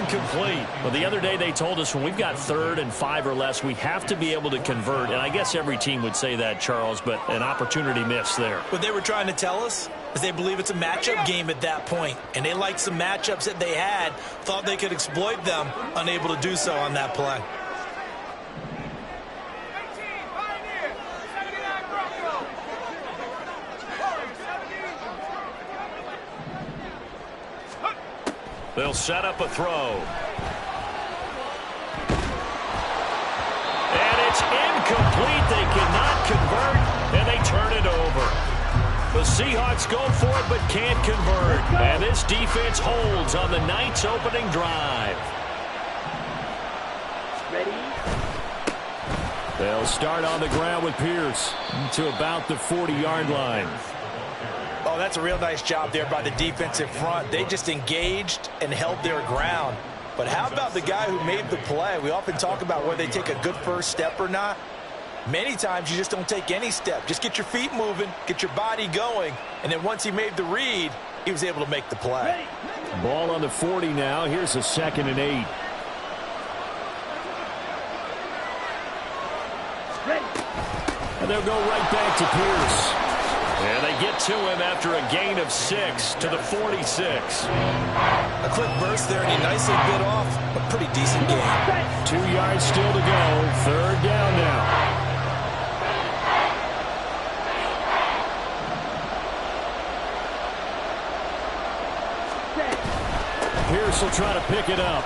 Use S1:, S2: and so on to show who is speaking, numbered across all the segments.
S1: incomplete. Well, the other day they told us when we've got 3rd and 5 or less, we have to be able to convert. And I guess every team would say that, Charles, but an opportunity missed there.
S2: What they were trying to tell us is they believe it's a matchup game at that point. And they liked some matchups that they had, thought they could exploit them, unable to do so on that play.
S1: They'll set up a throw. And it's incomplete. They cannot convert, and they turn it over. The Seahawks go for it but can't convert. And this defense holds on the Knights' opening drive.
S3: Ready?
S1: They'll start on the ground with Pierce to about the 40-yard line.
S2: Oh, that's a real nice job there by the defensive front. They just engaged and held their ground. But how about the guy who made the play? We often talk about whether they take a good first step or not. Many times you just don't take any step. Just get your feet moving, get your body going, and then once he made the read, he was able to make the play.
S1: Ball on the 40 now. Here's a 2nd and 8. And they'll go right back to Pierce. And they get to him after a gain of 6 to the 46.
S2: A quick burst there, and he nicely bit off a pretty decent game.
S1: 2 yards still to go. 3rd down now. Pierce will try to pick it up.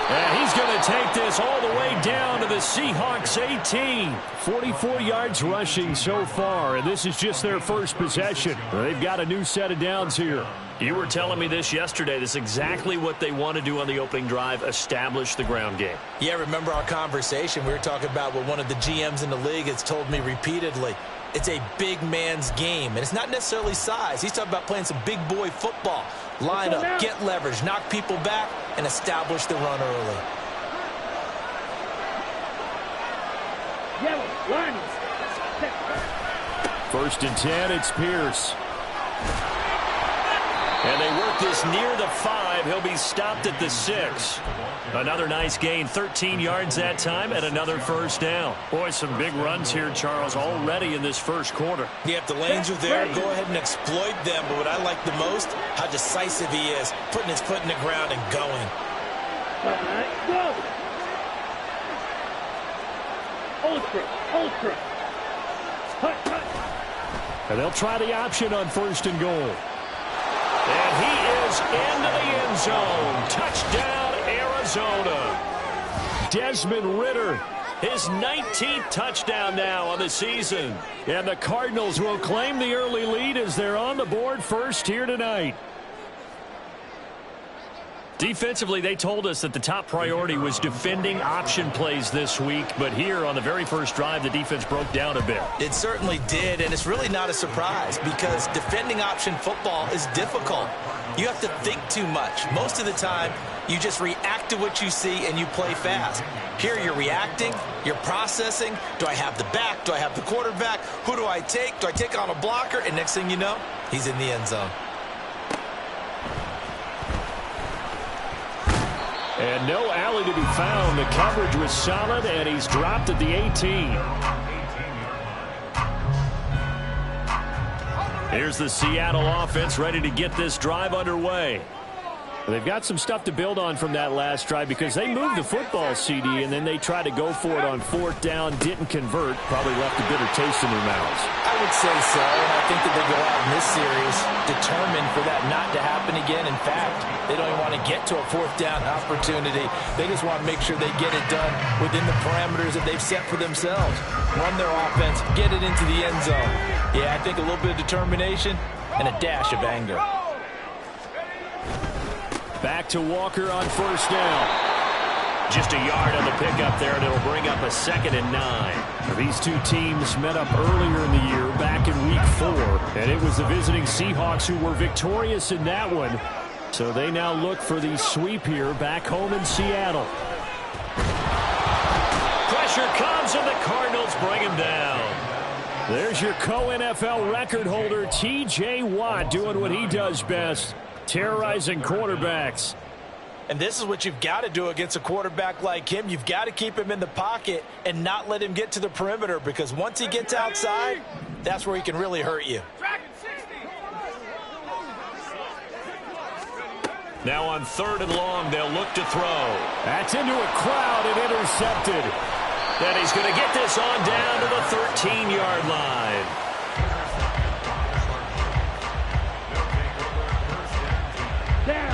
S1: And he's going to take this all the way down to the Seahawks 18. 44 yards rushing so far, and this is just their first possession. They've got a new set of downs here. You were telling me this yesterday. This is exactly what they want to do on the opening drive, establish the ground game.
S2: Yeah, remember our conversation? We were talking about what one of the GMs in the league has told me repeatedly. It's a big man's game, and it's not necessarily size. He's talking about playing some big boy football. Line up, get leverage, knock people back, and establish the run early.
S1: First and 10, it's Pierce. And they work this near the 5. He'll be stopped at the 6. Another nice gain, 13 yards that time, and another first down. Boy, some big runs here, Charles, already in this first quarter.
S2: Yeah, if the lanes are there, go ahead and exploit them. But what I like the most, how decisive he is, putting his foot in the ground and going.
S3: Go! Ultra.
S1: And they'll try the option on 1st and goal. And he is into the end zone. Touchdown, Arizona. Desmond Ridder, his 19th touchdown now on the season. And the Cardinals will claim the early lead as they're on the board first here tonight. Defensively, they told us that the top priority was defending option plays this week. But here on the very first drive, the defense broke down a bit.
S2: It certainly did, and it's really not a surprise because defending option football is difficult. You have to think too much. Most of the time, you just react to what you see and you play fast. Here you're reacting, you're processing. Do I have the back? Do I have the quarterback? Who do I take? Do I take on a blocker? And next thing you know, he's in the end zone.
S1: And no alley to be found. The coverage was solid, and he's dropped at the 18. Here's the Seattle offense ready to get this drive underway. They've got some stuff to build on from that last drive because they moved the football, CD, and then they tried to go for it on 4th down, didn't convert, probably left a bitter taste in their mouths.
S2: I would say so, and I think that they go out in this series determined for that not to happen again. In fact, they don't even want to get to a 4th down opportunity. They just want to make sure they get it done within the parameters that they've set for themselves. Run their offense, get it into the end zone. Yeah, I think a little bit of determination and a dash of anger.
S1: Back to Walker on 1st down. Just a yard on the pickup there, and it'll bring up a 2nd and 9. These two teams met up earlier in the year, back in Week 4, and it was the visiting Seahawks who were victorious in that one. So they now look for the sweep here back home in Seattle. Pressure comes, and the Cardinals bring him down. There's your co-NFL record holder, T.J. Watt, doing what he does best, terrorizing quarterbacks.
S2: And this is what you've got to do against a quarterback like him. You've got to keep him in the pocket and not let him get to the perimeter, because once he gets outside, that's where he can really hurt you.
S1: Now on 3rd and long, they'll look to throw. That's into a crowd and intercepted. Then he's going to get this on down to the 13-yard line.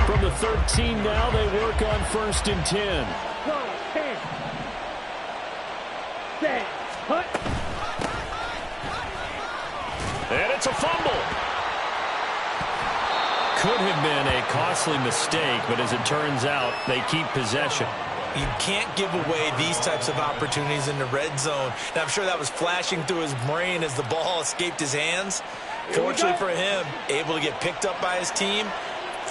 S1: From the 13 now, they work on 1st and 10.
S3: Go, 10. Set. Hut.
S1: And it's a fumble. Could have been a costly mistake, but as it turns out, they keep possession.
S2: You can't give away these types of opportunities in the red zone. Now, I'm sure that was flashing through his brain as the ball escaped his hands. Fortunately for him, able to get picked up by his team,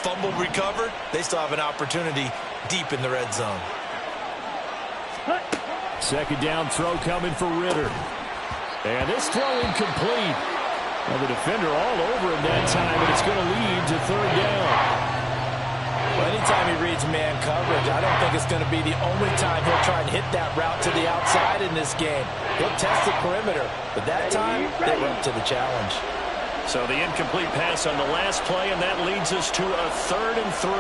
S2: fumble recovered. They still have an opportunity deep in the red zone.
S1: 2nd down throw coming for Ritter. And this throw incomplete. Well, the defender all over him that time, and it's going to lead to 3rd down.
S2: Well, anytime he reads man coverage, I don't think it's going to be the only time he'll try and hit that route to the outside in this game. He'll test the perimeter, but that time, they were up to the challenge.
S1: So the incomplete pass on the last play, and that leads us to a 3rd and 3.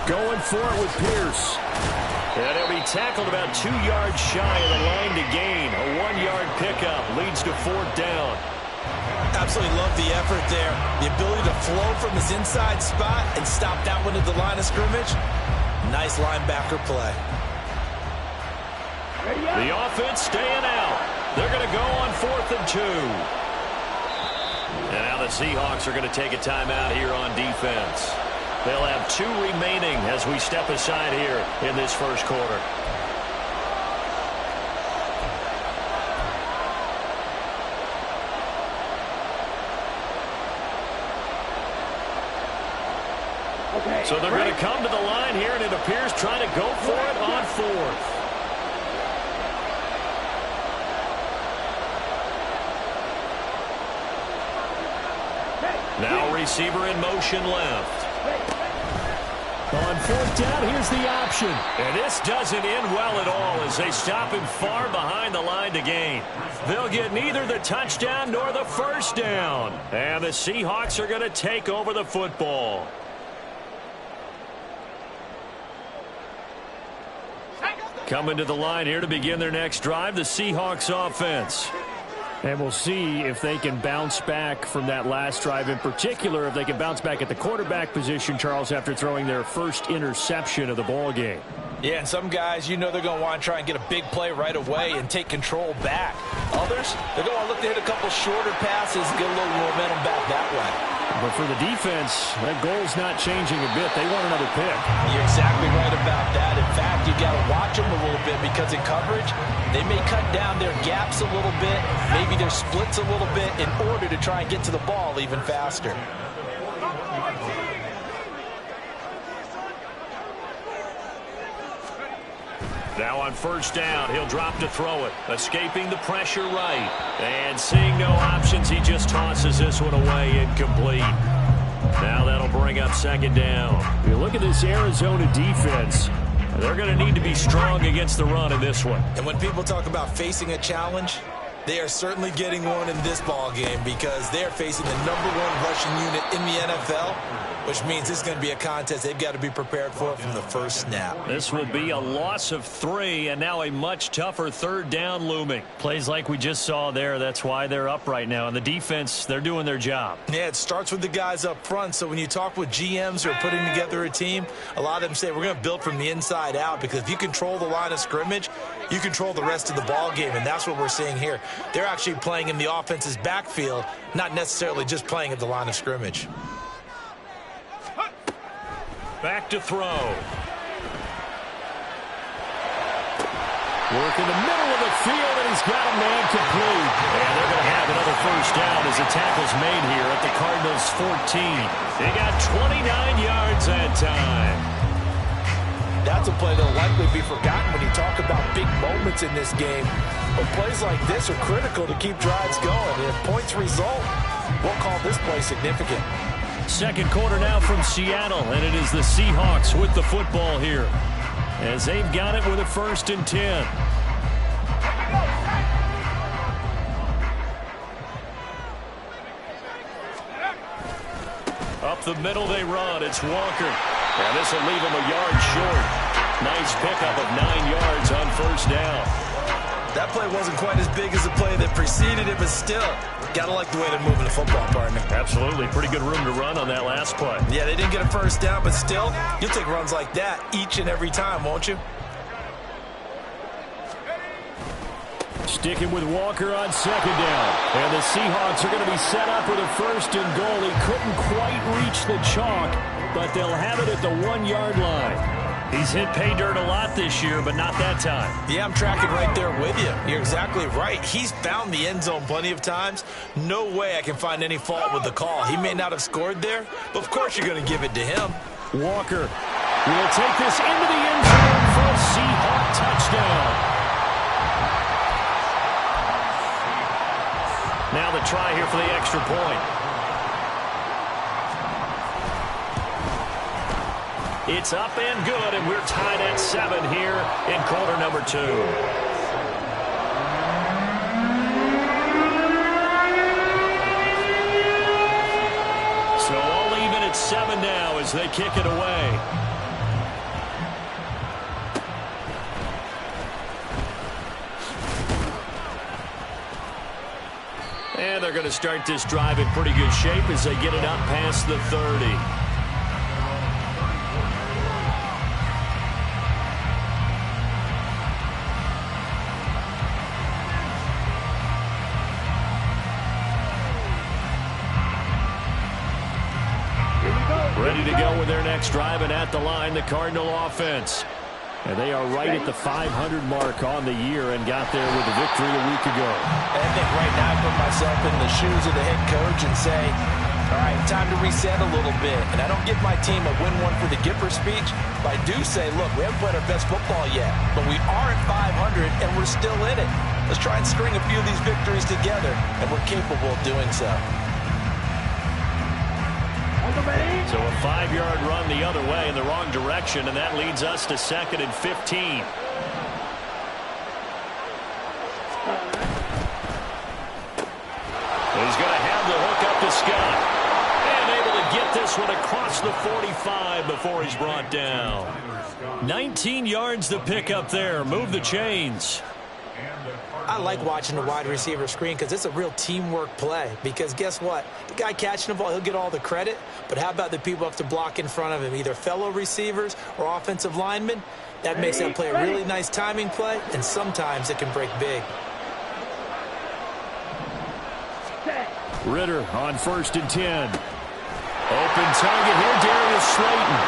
S1: Going for it with Pierce. And he'll be tackled about 2 yards shy of the line to gain. A 1-yard pickup leads to 4th down.
S2: Absolutely love the effort there. The ability to flow from his inside spot and stop that one at the line of scrimmage. Nice linebacker play.
S1: The offense staying out. They're going to go on 4th and 2. And now the Seahawks are going to take a timeout here on defense. They'll have 2 remaining as we step aside here in this first quarter. So they're going to come to the line here, and it appears trying to go for it on 4th. Now receiver in motion left. On 4th down, here's the option. And this doesn't end well at all as they stop him far behind the line to gain. They'll get neither the touchdown nor the 1st down. And the Seahawks are going to take over the football. Coming to the line here to begin their next drive, the Seahawks offense. And we'll see if they can bounce back from that last drive, in particular if they can bounce back at the quarterback position, Charles, after throwing their first interception of the ball game.
S2: Yeah, and some guys, you know they're going to want to try and get a big play right away and take control back. Others, they're going to want to look to hit a couple shorter passes and get a little momentum back that way.
S1: But for the defense, that goal's not changing a bit. They want another pick.
S2: You're exactly right about that. In fact, you've got to watch them a little bit because in coverage, they may cut down their gaps a little bit, maybe their splits a little bit in order to try and get to the ball even faster.
S1: Now on 1st down, he'll drop to throw it. Escaping the pressure right. And seeing no options, he just tosses this one away, incomplete. Now that'll bring up 2nd down. You look at this Arizona defense. They're going to need to be strong against the run in this one.
S2: And when people talk about facing a challenge, they are certainly getting one in this ball game because they're facing the #1 rushing unit in the NFL, which means this is going to be a contest they've got to be prepared for from the first snap.
S1: This will be a loss of 3, and now a much tougher 3rd down looming. Plays like we just saw there, that's why they're up right now. And the defense, they're doing their job.
S2: Yeah, it starts with the guys up front. So when you talk with GMs who are putting together a team, a lot of them say we're going to build from the inside out because if you control the line of scrimmage, you control the rest of the ball game, and that's what we're seeing here. They're actually playing in the offense's backfield, not necessarily just playing at the line of scrimmage.
S1: Back to throw. Work in the middle of the field, and he's got a man complete. And they're going to have another 1st down as the tackle's made here at the Cardinals' 14. They got 29 yards that time.
S2: That's a play that'll likely be forgotten when you talk about big moments in this game. But plays like this are critical to keep drives going. And if points result, we'll call this play significant.
S1: Second quarter now from Seattle, and it is the Seahawks with the football here, as they've got it with a 1st and 10. Up the middle they run. It's Walker. And this will leave him a yard short. Nice pickup of 9 yards on 1st down.
S2: That play wasn't quite as big as the play that preceded it, but still, gotta like the way they're moving the football, partner.
S1: Absolutely. Pretty good room to run on that last play.
S2: Yeah, they didn't get a 1st down, but still, you'll take runs like that each and every time, won't you?
S1: Sticking with Walker on 2nd down. And the Seahawks are going to be set up with a 1st and goal. He couldn't quite reach the chalk, but they'll have it at the 1-yard line. He's hit pay dirt a lot this year, but not that time.
S2: Yeah, I'm tracking right there with you. You're exactly right. He's found the end zone plenty of times. No way I can find any fault with the call. He may not have scored there, but of course you're going to give it to him.
S1: Walker will take this into the end zone for a Seahawk touchdown. Now the try here for the extra point. It's up and good, and we're tied at 7 here in quarter number 2. So all even at 7 now as they kick it away. And they're going to start this drive in pretty good shape as they get it up past the 30. Ready to go with their next drive, and at the line, the Cardinal offense. And they are right at the 500 mark on the year and got there with a victory a week ago.
S2: And I think right now I put myself in the shoes of the head coach and say, all right, time to reset a little bit. And I don't give my team a win one for the Gipper speech, but I do say, look, we haven't played our best football yet, but we are at 500 and we're still in it. Let's try and string a few of these victories together, and we're capable of doing so.
S1: So a 5-yard run the other way in the wrong direction, and that leads us to 2nd and 15. He's going to have the hook up to Scott. And able to get this one across the 45 before he's brought down. 19 yards to pick up there. Move the chains.
S2: I like watching the wide receiver screen because it's a real teamwork play. Because guess what? The guy catching the ball, he'll get all the credit. But how about the people who have to block in front of him, either fellow receivers or offensive linemen? That makes that play a really nice timing play, and sometimes it can break big.
S1: Ritter on 1st and 10. Open target here, Darius Slayton.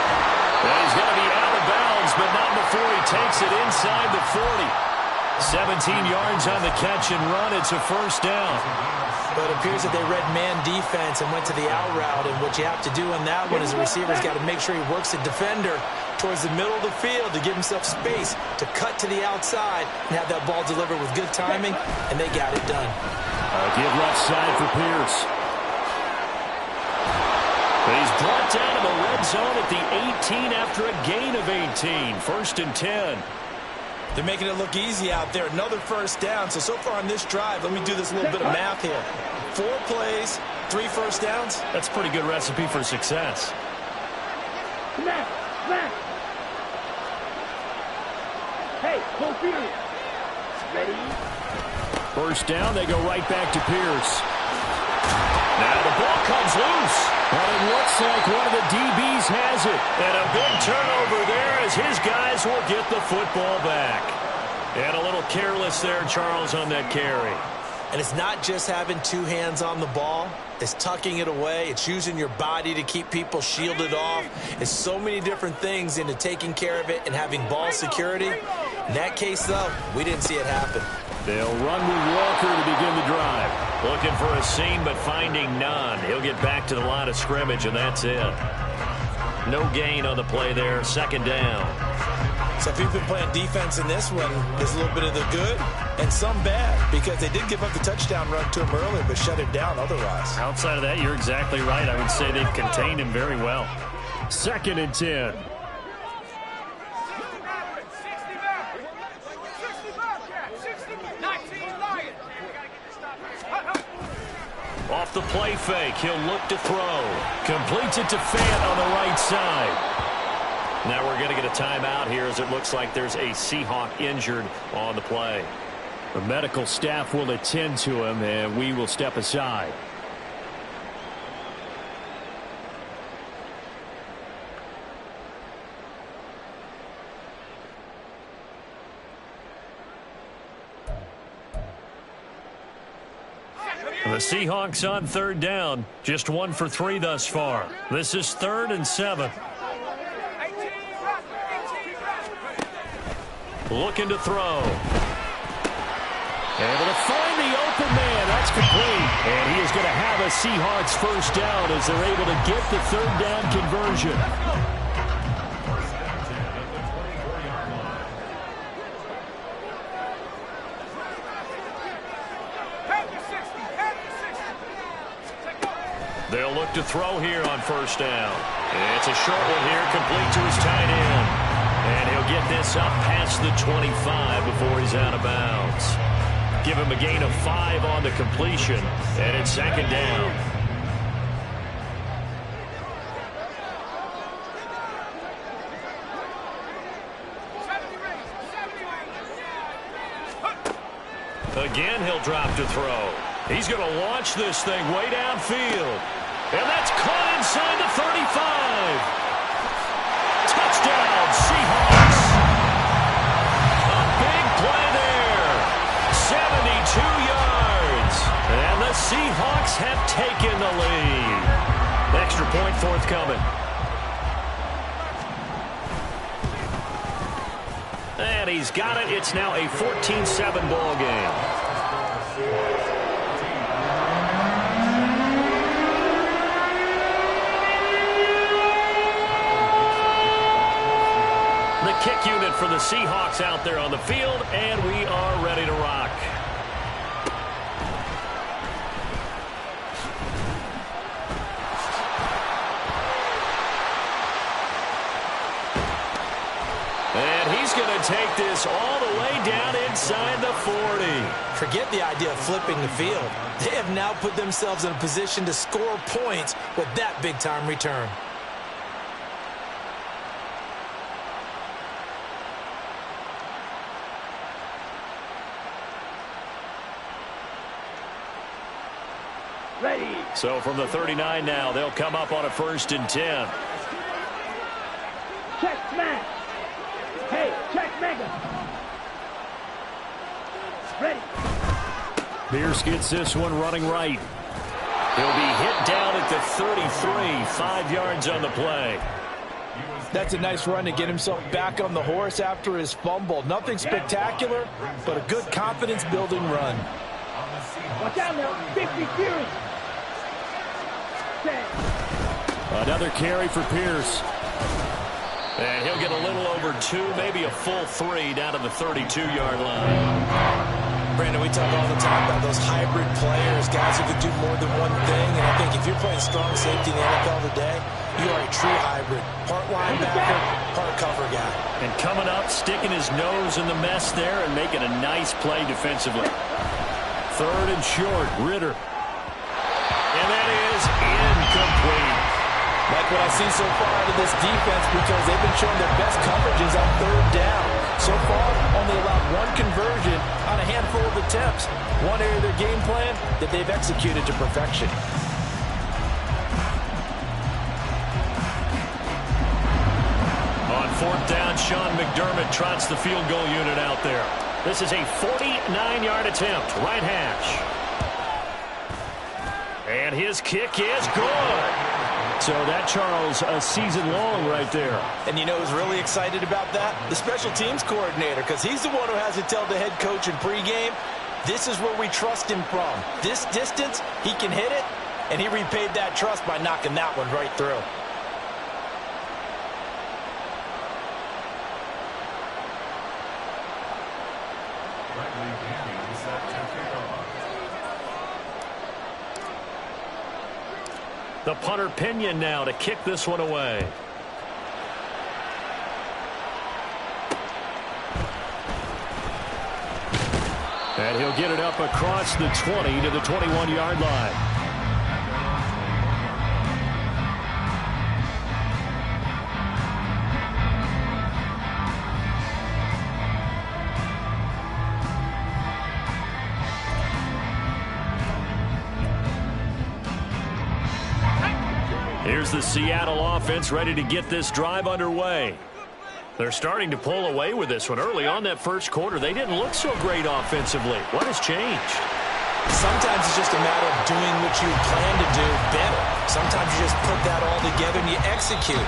S1: And he's going to be out of bounds, but not before he takes it inside the 40. 17 yards on the catch and run. It's a 1st down.
S2: But it appears that they read man defense and went to the out route. And what you have to do on that one is the receiver's got to make sure he works the defender towards the middle of the field to give himself space to cut to the outside and have that ball delivered with good timing. And they got it done.
S1: Give left side for Pierce. He's brought down in the red zone at the 18 after a gain of 18. 1st and 10.
S2: They're making it look easy out there. Another 1st down. So far on this drive, let me do this little bit of math here. 4 plays, 3 1st downs.
S1: That's a pretty good recipe for success.
S3: Hey, go Pierce. Ready?
S1: 1st down, they go right back to Pierce. Now the ball comes loose. But it looks like one of the DBs has it. And a big turnover there as his guys will get the football back. And a little careless there, Charles, on that carry.
S2: And it's not just having 2 hands on the ball. It's tucking it away. It's using your body to keep people shielded off. It's so many different things into taking care of it and having ball security. In that case, though, we didn't see it happen.
S1: They'll run with Walker to begin the drive. Looking for a seam, but finding none. He'll get back to the line of scrimmage, and that's it. No gain on the play there. 2nd down.
S2: So if you've been playing defense in this one, there's a little bit of the good and some bad, because they did give up the touchdown run to him earlier, but shut it down otherwise.
S1: Outside of that, you're exactly right. I would say they've contained him very well. 2nd and 10. Off the play fake, he'll look to throw. Completes it to Fant on the right side. Now we're going to get a timeout here as it looks like there's a Seahawk injured on the play. The medical staff will attend to him, and we will step aside. The Seahawks on 3rd down. Just 1 for 3 thus far. This is 3rd and 7. Looking to throw. Able to find the open man. That's complete. And he is going to have a Seahawks first down as they're able to get the 3rd down conversion. They'll look to throw here on 1st down. It's a short one here, complete to his tight end. And he'll get this up past the 25 before he's out of bounds. Give him a gain of 5 on the completion, and it's 2nd down. Again, he'll drop to throw. He's going to launch this thing way downfield. And that's caught inside the 35. Touchdown, Seahawks. A big play there. 72 yards. And the Seahawks have taken the lead. Extra point forthcoming. And he's got it. It's now a 14-7 ball game. Kick unit for the Seahawks out there on the field, and we are ready to rock. And he's going to take this all the way down inside the 40.
S2: Forget the idea of flipping the field. They have now put themselves in a position to score points with that big-time return.
S3: Ready.
S1: So from the 39 now, they'll come up on a 1st and 10.
S3: Check smash. Hey, check mega. Ready.
S1: Pierce gets this one running right. He'll be hit down at the 33, 5 yards on the play.
S2: That's a nice run to get himself back on the horse after his fumble. Nothing spectacular, but a good confidence-building run.
S3: Watch out now. 50 Fury.
S1: Another carry for Pierce. And he'll get a little over 2, maybe a full 3 down to the 32-yard line.
S2: Brandon, we talk all the time about those hybrid players, guys who can do more than one thing. And I think if you're playing strong safety in the NFL today, you are a true hybrid. Part linebacker, part cover guy.
S1: And coming up, sticking his nose in the mess there and making a nice play defensively. 3rd and short, Ritter. And that is incomplete.
S2: Like what I've seen so far out of this defense, because they've been showing their best coverages on 3rd down. So far, only allowed 1 conversion on a handful of attempts. One area of their game plan that they've executed to perfection.
S1: On 4th down, Sean McDermott trots the field goal unit out there. This is a 49-yard attempt, right hash. And his kick is good. So that, Charles, a season long right there.
S2: And you know who's really excited about that? The special teams coordinator, because he's the one who has to tell the head coach in pregame, this is where we trust him from. This distance, he can hit it, and he repaid that trust by knocking that one right through.
S1: The punter Pinion now to kick this one away. And he'll get it up across the 20 to the 21-yard line. Here's the Seattle offense ready to get this drive underway. They're starting to pull away with this one. Early on that first quarter, they didn't look so great offensively. What has changed?
S2: Sometimes it's just a matter of doing what you plan to do better. Sometimes you just put that all together and you execute.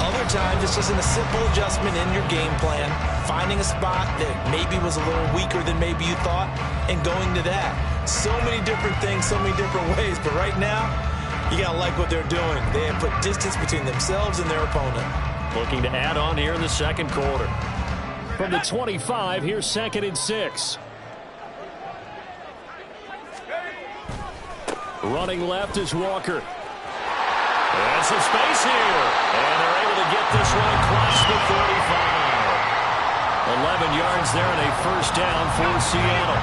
S2: Other times it's just a simple adjustment in your game plan, finding a spot that maybe was a little weaker than maybe you thought, and going to that. So many different things, so many different ways, but right now, you got to like what they're doing. They have put distance between themselves and their opponent.
S1: Looking to add on here in the second quarter. From the 25, here's 2nd and 6. Running left is Walker. And some space here. And they're able to get this one across the 45. 11 yards there and a first down for Seattle.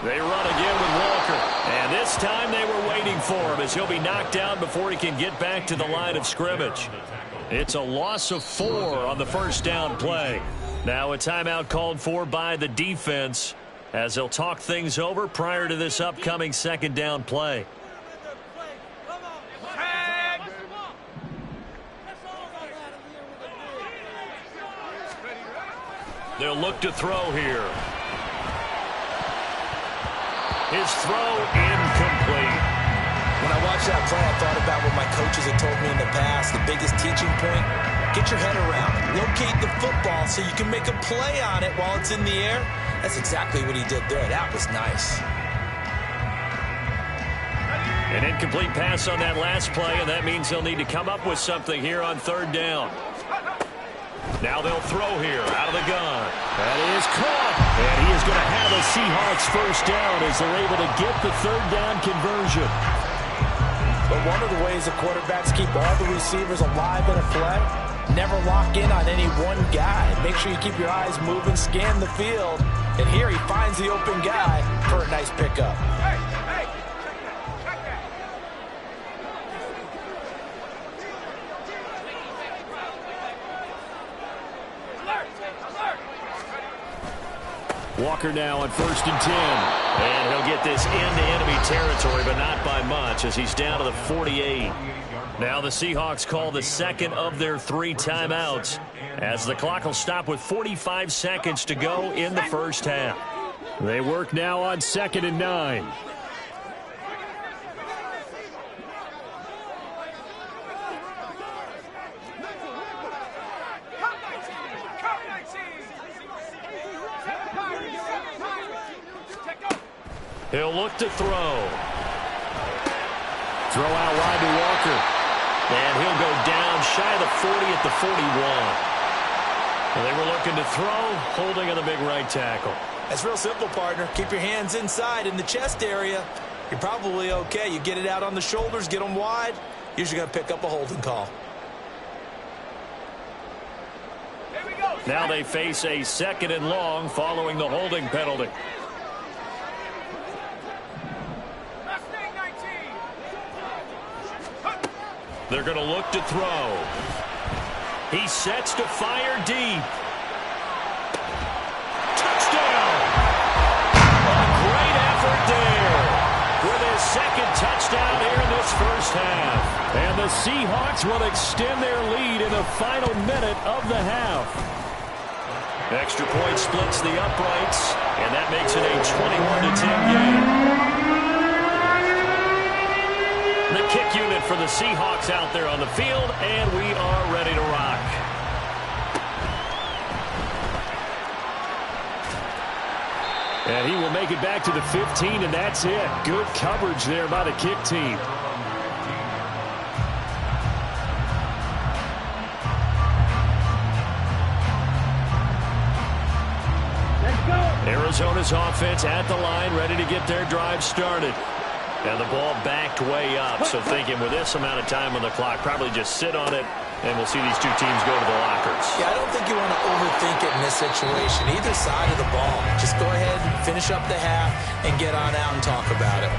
S1: They run again with Walker. And this time they were waiting for him as he'll be knocked down before he can get back to the line of scrimmage. It's a loss of 4 on the first down play. Now a timeout called for by the defense as they'll talk things over prior to this upcoming second down play. They'll look to throw here. His throw incomplete.
S2: When I watched that play, I thought about what my coaches had told me in the past. The biggest teaching point, get your head around it. Locate the football so you can make a play on it while it's in the air. That's exactly what he did there. That was nice.
S1: An incomplete pass on that last play, and that means they'll need to come up with something here on third down. Now they'll throw here out of the gun. That is caught. And he is going to have a Seahawks first down as they're able to get the third down conversion.
S2: But one of the ways the quarterbacks keep all the receivers alive in a play, never lock in on any one guy. Make sure you keep your eyes moving, scan the field. And here he finds the open guy for a nice pickup.
S1: Walker now on 1st and 10. And he'll get this into enemy territory, but not by much as he's down to the 48. Now the Seahawks call the second of their 3 timeouts as the clock will stop with 45 seconds to go in the first half. They work now on 2nd and 9. He'll look to throw. Throw out wide to Walker. And he'll go down shy of the 40 at the 41. And they were looking to throw, holding on the big right tackle.
S2: That's real simple, partner. Keep your hands inside in the chest area. You're probably okay. You get it out on the shoulders, get them wide. Usually going to pick up a holding call.
S1: Now they face a 2nd and long following the holding penalty. They're going to look to throw. He sets to fire deep. Touchdown! A great effort there with his 2nd touchdown here in this first half. And the Seahawks will extend their lead in the final minute of the half. Extra point splits the uprights, and that makes it a 21-10 game. The kick unit for the Seahawks out there on the field, and we are ready to rock. And he will make it back to the 15, and that's it. Good coverage there by the kick team. Arizona's offense at the line, ready to get their drive started. And the ball backed way up, so thinking with this amount of time on the clock, probably just sit on it, and we'll see these two teams go to the lockers.
S2: Yeah, I don't think you want to overthink it in this situation, either side of the ball. Just go ahead and finish up the half and get on out and talk about it.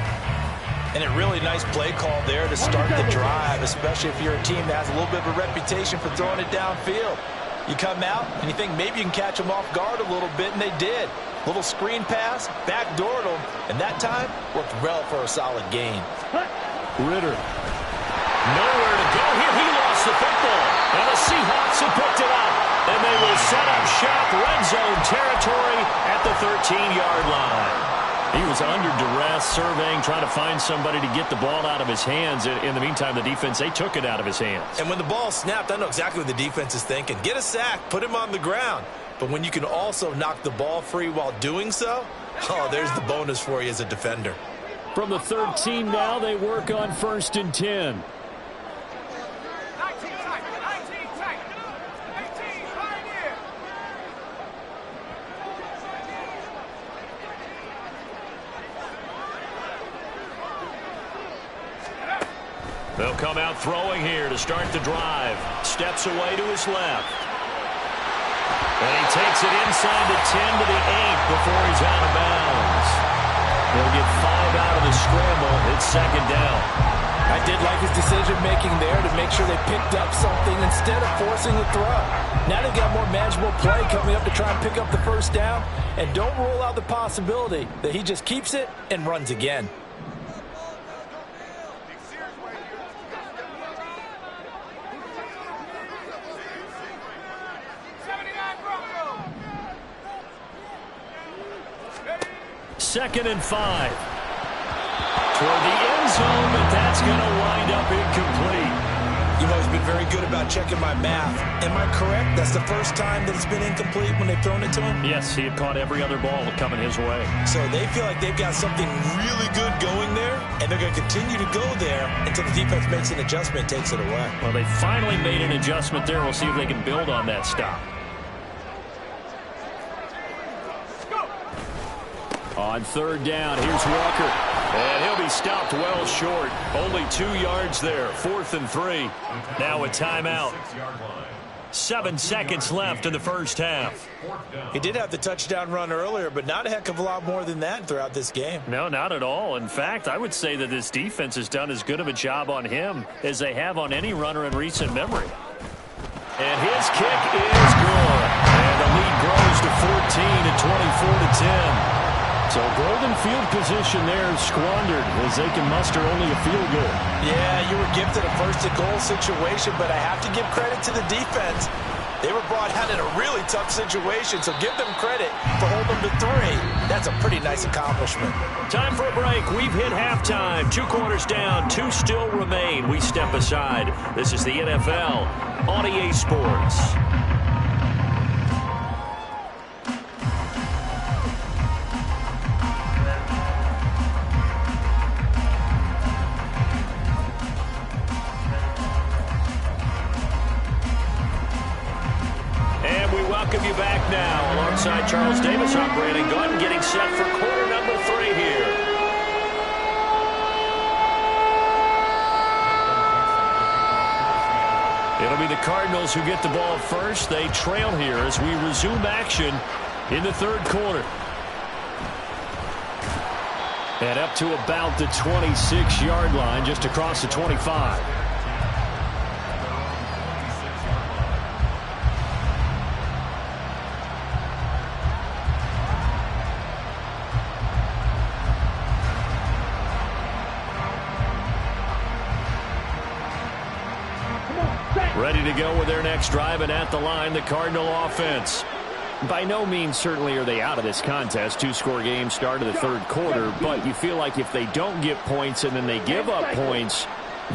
S2: And a really nice play call there to start the drive, especially if you're a team that has a little bit of a reputation for throwing it downfield. You come out and you think maybe you can catch them off guard a little bit, and they did. Little screen pass, backdoored them, and that time worked well for a solid gain.
S1: Ritter. Nowhere to go here. He lost the football. And the Seahawks have picked it up. And they will set up shop, red zone territory at the 13-yard line. He was under duress, surveying, trying to find somebody to get the ball out of his hands. In the meantime, the defense, they took it out of his hands.
S2: And when the ball snapped, I know exactly what the defense is thinking. Get a sack, put him on the ground. But when you can also knock the ball free while doing so, oh, there's the bonus for you as a defender.
S1: From the 13 now, they work on 1st and 10. They'll come out throwing here to start the drive. Steps away to his left. And he takes it inside the 10 to the 8 before he's out of bounds. He'll get 5 out of the scramble. It's 2nd down.
S2: I did like his decision-making there to make sure they picked up something instead of forcing the throw. Now they've got more manageable play coming up to try and pick up the 1st down. And don't rule out the possibility that he just keeps it and runs again.
S1: Second and 5. Toward the end zone, but that's going to wind up incomplete.
S2: You've always been very good about checking my math. Am I correct? That's the first time that it's been incomplete when they've thrown it to him?
S1: Yes, he had caught every other ball coming his way.
S2: So they feel like they've got something really good going there, and they're going to continue to go there until the defense makes an adjustment and takes it away.
S1: Well, they finally made an adjustment there. We'll see if they can build on that stop. On 3rd down, here's Walker. And he'll be stopped well short. Only 2 yards there. 4th and 3. Now a timeout. 7 seconds left in the first half.
S2: He did have the touchdown run earlier, but not a heck of a lot more than that throughout this game.
S1: No, not at all. In fact, I would say that this defense has done as good of a job on him as they have on any runner in recent memory. And his kick is good. And the lead grows to 14 at 24-10. So golden field position there squandered as they can muster only a field goal.
S2: Yeah, you were gifted a 1st and goal situation, but I have to give credit to the defense. They were brought out in a really tough situation, so give them credit for holding them to 3. That's a pretty nice accomplishment.
S1: Time for a break. We've hit halftime. 2 quarters down, 2 still remain. We step aside. This is the NFL on EA Sports. Welcome you back now. Alongside Charles Davis, I'm Brandon Gunn, getting set for quarter number 3 here. It'll be the Cardinals who get the ball first. They trail here as we resume action in the 3rd quarter. And up to about the 26-yard line, just across the 25. Ready to go with their next drive, and at the line, the Cardinal offense. By no means certainly are they out of this contest. 2-score game, start of the 3rd quarter, but you feel like if they don't get points and then they give up points,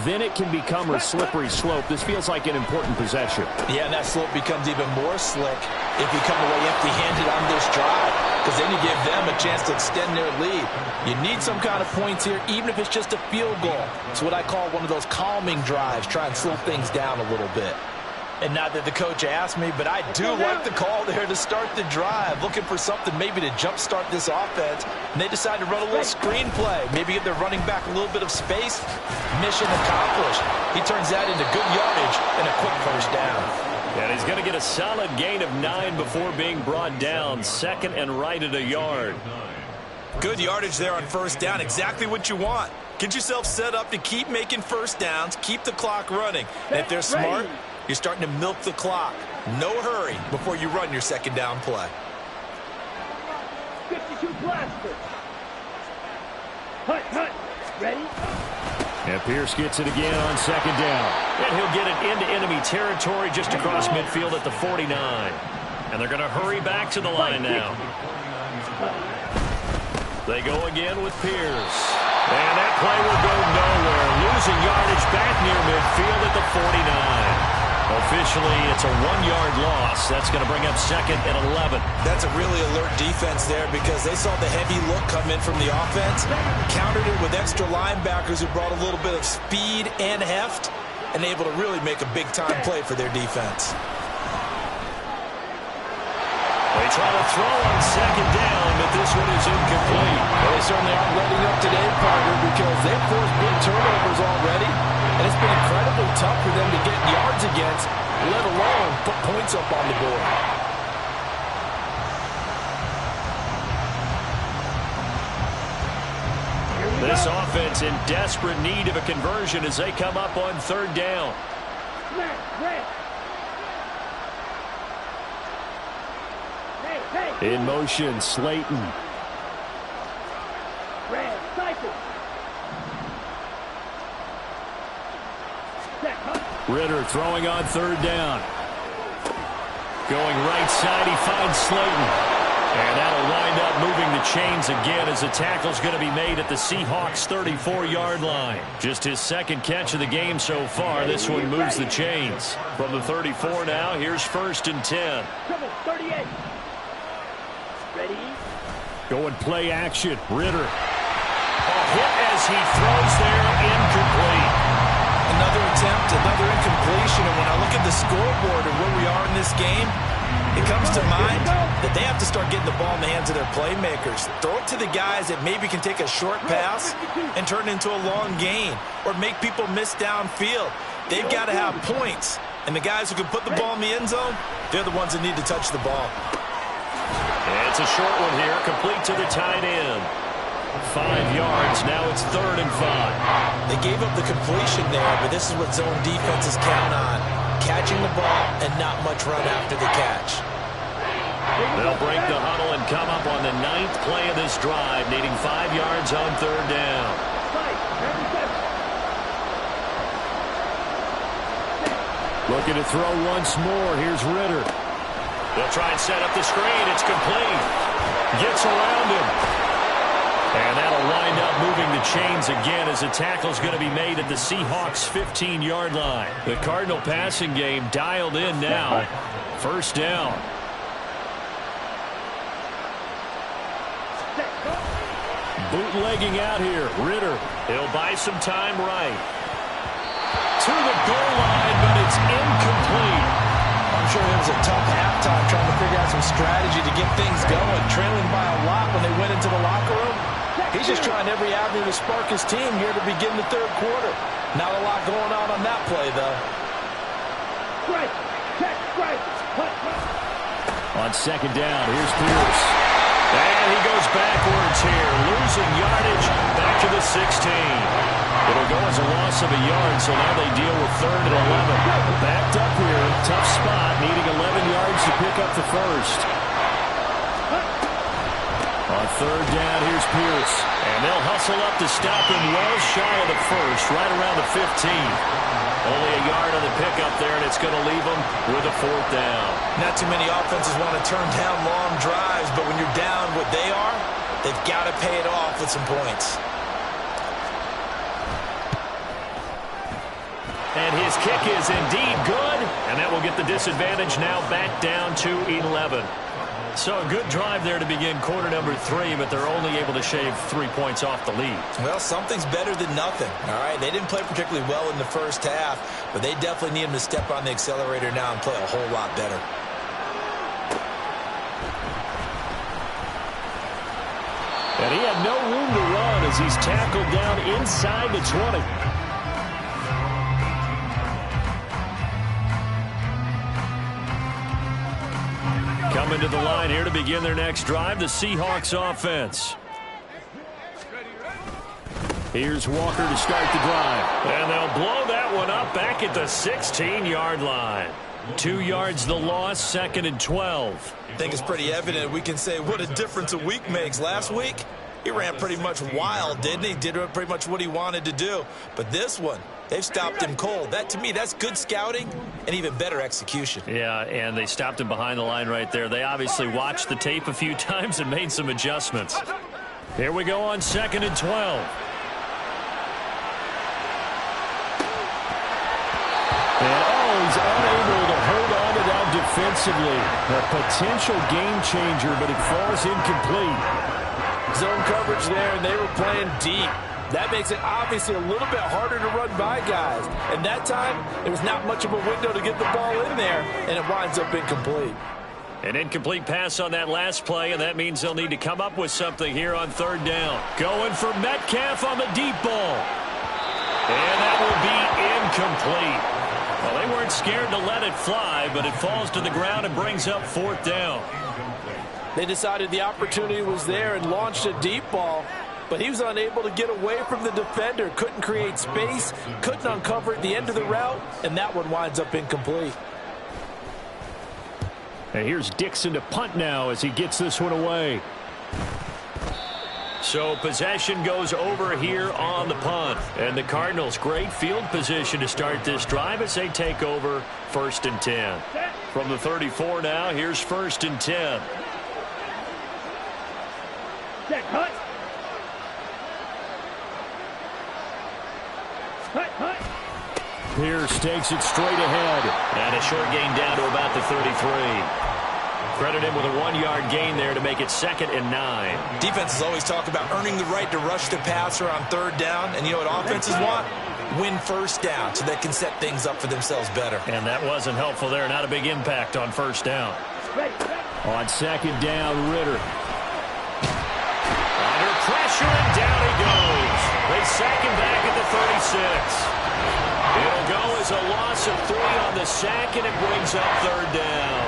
S1: then it can become a slippery slope. This feels like an important possession.
S2: Yeah, and that slope becomes even more slick if you come away empty-handed on this drive, because then you give them a chance to extend their lead. You need some kind of points here, even if it's just a field goal. It's what I call one of those calming drives. Try and slow things down a little bit. And not that the coach asked me, but I do like the call there to start the drive. Looking for something maybe to jumpstart this offense. And they decide to run a little screen play. Maybe give their running back a little bit of space. Mission accomplished. He turns that into good yardage and a quick first down.
S1: And he's going to get a solid gain of 9 before being brought down. Second and right at a yard.
S2: Good yardage there on first down. Exactly what you want. Get yourself set up to keep making first downs. Keep the clock running. And if they're smart, you're starting to milk the clock. No hurry before you run your second down play.
S3: 52 blaster. Hut. Ready?
S1: And Pierce gets it again on second down. And he'll get it into enemy territory just across midfield at the 49. And they're going to hurry back to the line now. They go again with Pierce. And that play will go nowhere. Losing yardage back near midfield at the 49. Officially, it's a 1-yard loss. That's going to bring up second and 11.
S2: That's a really alert defense there because they saw the heavy look come in from the offense, countered it with extra linebackers who brought a little bit of speed and heft, and able to really make a big-time play for their defense.
S1: They try to throw on second down, but this one is incomplete.
S2: Well, they certainly aren't letting up today, partner, because they've forced big turnovers already, and it's been incredibly tough for them to get yards against, let alone put points up on the board.
S1: This offense in desperate need of a conversion as they come up on third down. In motion, Slayton.
S3: Red, cycle.
S1: Ritter throwing on third down. Going right side, he finds Slayton. And that'll wind up moving the chains again as the tackle's going to be made at the Seahawks' 34-yard line. Just his second catch of the game so far. This one moves the chains. From the 34 now, here's first and 10.
S3: 38. Ready?
S1: Going play action. Ritter. A hit as he throws there, incomplete.
S2: Another attempt, another incompletion. And when I look at the scoreboard and where we are in this game, it comes to mind that they have to start getting the ball in the hands of their playmakers. Throw it to the guys that maybe can take a short pass and turn it into a long gain or make people miss downfield. They've got to have points. And the guys who can put the ball in the end zone, they're the ones that need to touch the ball.
S1: And it's a short one here, complete to the tight end. 5 yards, now it's 3rd and 5.
S2: They gave up the completion there, but this is what zone defenses count on. Catching the ball and not much run after the catch.
S1: They'll break the huddle and come up on the 9th play of this drive, needing 5 yards on third down. Looking to throw once more. Here's Ritter. They'll try and set up the screen. It's complete. Gets around him. And that'll wind up moving the chains again as the tackle's going to be made at the Seahawks' 15-yard line. The Cardinal passing game dialed in now. First down. Bootlegging out here. Ritter. He'll buy some time right. To the goal line, but it's incomplete.
S2: I'm sure it was a tough halftime trying to figure out some strategy to get things going. Trailing by a lot when they went into the locker room. He's just trying every avenue to spark his team here to begin the third quarter. Not a lot going on that play, though.
S1: On second down, here's Pierce. And he goes backwards here, losing yardage back to the 16. It'll go as a loss of a yard, so now they deal with 3rd and 11. Backed up here, tough spot, needing 11 yards to pick up the first. On third down, here's Pierce. And they'll hustle up to stop him well shy of the first, right around the 15. Only a yard on the pickup there, and it's going to leave them with a 4th down.
S2: Not too many offenses want to turn down long drives, but when you're down what they are, they've got to pay it off with some points.
S1: And his kick is indeed good, and that will get the disadvantage now back down to 11. So a good drive there to begin quarter number 3, but they're only able to shave 3 points off the lead.
S2: Well, something's better than nothing, all right? They didn't play particularly well in the first half, but they definitely need him to step on the accelerator now and play a whole lot better.
S1: And he had no room to run as he's tackled down inside the 20. Coming to the line here to begin their next drive, the Seahawks offense. Here's Walker to start the drive. And they'll blow that one up back at the 16-yard line. 2 yards the loss, 2nd and 12.
S2: I think it's pretty evident. We can say what a difference a week makes. Last week, he ran pretty much wild, didn't he? Did pretty much what he wanted to do. But this one, they've stopped him cold. That, to me, that's good scouting and even better execution.
S1: Yeah, and they stopped him behind the line right there. They obviously watched the tape a few times and made some adjustments. Here we go on 2nd and 12. And, he's unable to hold on to that defensively. A potential game changer, but it falls incomplete.
S4: Zone coverage there, and they were playing deep. That makes it obviously a little bit harder to run by guys. And that time, there was not much of a window to get the ball in there, and it winds up incomplete.
S1: An incomplete pass on that last play, and that means they'll need to come up with something here on 3rd down. Going for Metcalf on the deep ball. And that will be incomplete. Well, they weren't scared to let it fly, but it falls to the ground and brings up 4th down.
S4: They decided the opportunity was there and launched a deep ball, but he was unable to get away from the defender, couldn't create space, couldn't uncover at the end of the route, and that one winds up incomplete.
S1: And here's Dixon to punt now as he gets this one away. So possession goes over here on the punt. And the Cardinals, great field position to start this drive as they take over 1st and 10. From the 34 now, here's 1st and 10.
S3: Set, cut. Cut, cut.
S1: Pierce takes it straight ahead. And a short gain down to about the 33. Credit him with a 1-yard gain there to make it 2nd and 9.
S2: Defenses always talk about earning the right to rush the passer on 3rd down. And you know what offenses want? Win 1st down so they can set things up for themselves better.
S1: And that wasn't helpful there. Not a big impact on 1st down. On 2nd down, Ritter. Under pressure, and down he goes. They sack him back at the 36. It'll go as a loss of 3 on the sack, and it brings up 3rd down.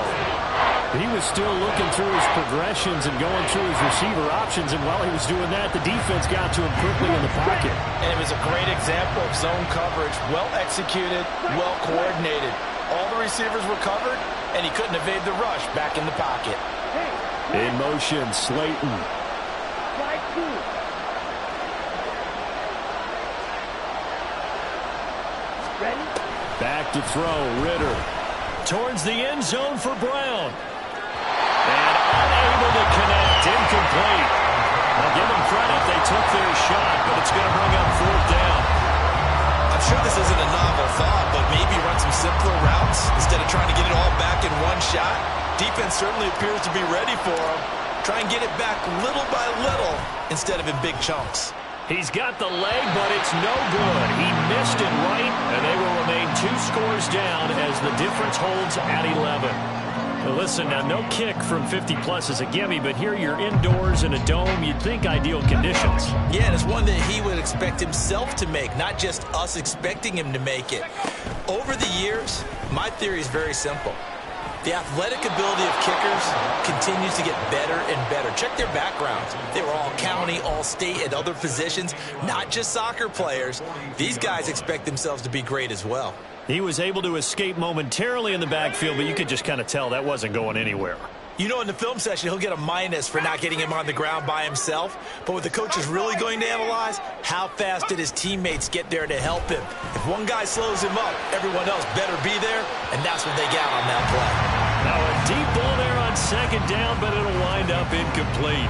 S1: He was still looking through his progressions and going through his receiver options, and while he was doing that, the defense got to him quickly in the pocket.
S4: And it was a great example of zone coverage, well executed, well coordinated. All the receivers were covered, and he couldn't evade the rush back in the pocket.
S1: In motion, Slayton.
S3: Slide 2. Ready?
S1: Back to throw, Ritter. Towards the end zone for Brown. And unable to connect, incomplete. I'll give them credit, they took their shot, but it's going to bring up 4th down.
S2: I'm sure this isn't a novel thought, but maybe run some simpler routes instead of trying to get it all back in one shot. Defense certainly appears to be ready for him. Try and get it back little by little instead of in big chunks.
S1: He's got the leg, but it's no good. He missed it right, and they will remain 2 scores down as the difference holds at 11. Now listen, now no kick from 50-plus is a gimme, but here you're indoors in a dome. You'd think ideal conditions.
S2: Yeah, and it's one that he would expect himself to make, not just us expecting him to make it. Over the years, my theory is very simple. The athletic ability of kickers continues to get better and better. Check their backgrounds. They were all county, all state, at other positions, not just soccer players. These guys expect themselves to be great as well.
S1: He was able to escape momentarily in the backfield, but you could just kind of tell that wasn't going anywhere.
S2: You know, in the film session, he'll get a minus for not getting him on the ground by himself. But what the coach is really going to analyze, how fast did his teammates get there to help him? If one guy slows him up, everyone else better be there, and that's what they got on that play.
S1: Now a deep ball there on 2nd down, but it'll wind up incomplete.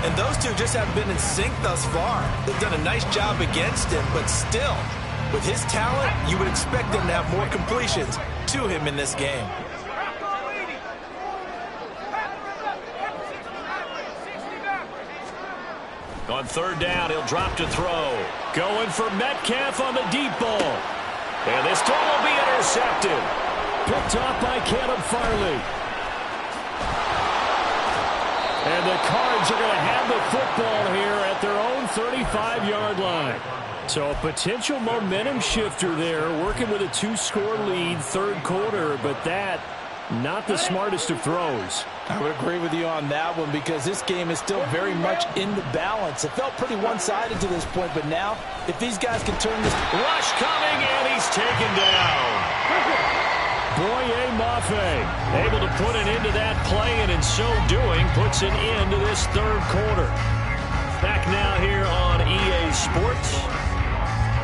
S2: And those two just haven't been in sync thus far. They've done a nice job against him, but still, with his talent, you would expect them to have more completions to him in this game.
S1: On third down, he'll drop to throw. Going for Metcalf on the deep ball. And this throw will be intercepted. Picked off by Caleb Farley. And the Cards are going to have the football here at their own 35-yard line. So a potential momentum shifter there, working with a 2-score lead, third quarter, but that, not the smartest of throws.
S4: I would agree with you on that one because this game is still very much in the balance. It felt pretty one-sided to this point, but now, if these guys can turn this...
S1: Rush coming, and he's taken down. Boye Mafe able to put an end to that play, and in so doing, puts an end to this third quarter. Back now here on EA Sports.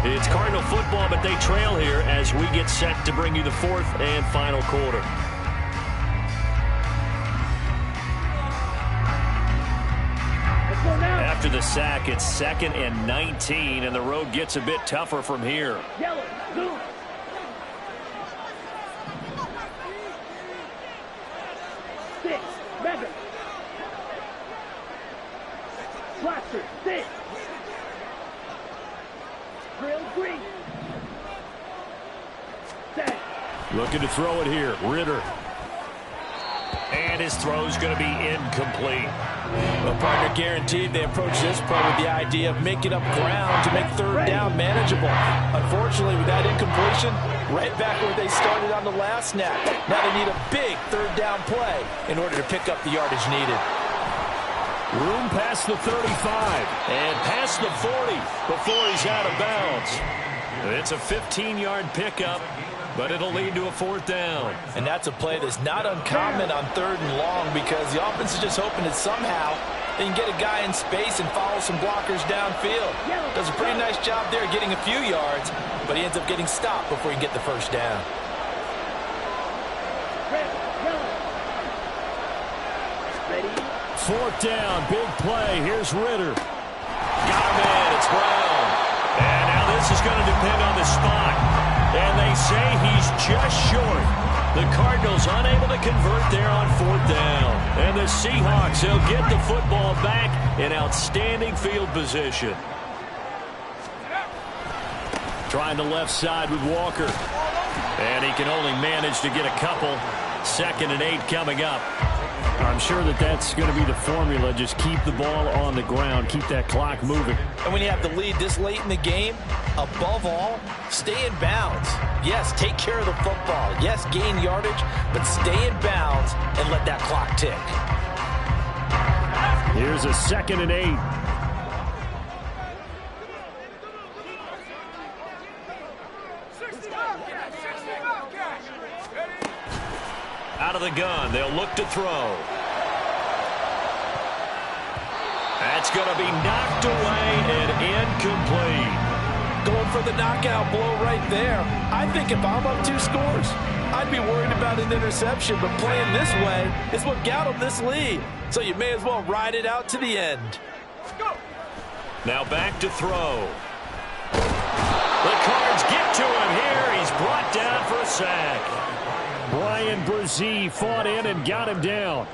S1: It's Cardinal football, but they trail here as we get set to bring you the fourth and final quarter. After the sack, it's 2nd and 19, and the road gets a bit tougher from here.
S3: Yellow, blue. Six, Mega. Blaster, six. Grill, green. Set.
S1: Looking to throw it here, Ritter. And his throw's going to be incomplete.
S4: Well, partner, guaranteed they approach this play with the idea of making up ground to make third down manageable. Unfortunately, with that incompletion, right back where they started on the last snap. Now they need a big third down play in order to pick up the yardage needed.
S1: Room past the 35 and past the 40 before he's out of bounds. It's a 15-yard pickup, but it'll lead to a fourth down.
S4: And that's a play that's not uncommon on third and long because the offense is just hoping that somehow they can get a guy in space and follow some blockers downfield. Does a pretty nice job there getting a few yards, but he ends up getting stopped before he can get the first down.
S1: Fourth down, big play. Here's Ritter. Got him in. It's Brown. And now this is going to depend on the spot. And they say he's just short. The Cardinals unable to convert there on fourth down. And the Seahawks, they'll get the football back in outstanding field position. Trying the left side with Walker. And he can only manage to get a couple. 2nd and 8 coming up. I'm sure that that's going to be the formula. Just keep the ball on the ground. Keep that clock moving.
S4: And when you have the lead this late in the game, above all, stay in bounds. Yes, take care of the football. Yes, gain yardage, but stay in bounds and let that clock tick.
S1: Here's a 2nd and 8. Out of the gun, they'll look to throw. That's going to be knocked away and incomplete.
S4: Going for the knockout blow right there. I think if I'm up 2 scores, I'd be worried about an interception, but playing this way is what got him this lead. So you may as well ride it out to the end.
S1: Now back to throw. The Cards get to him here. He's brought down for a sack. Brian Brzee fought in and got him down.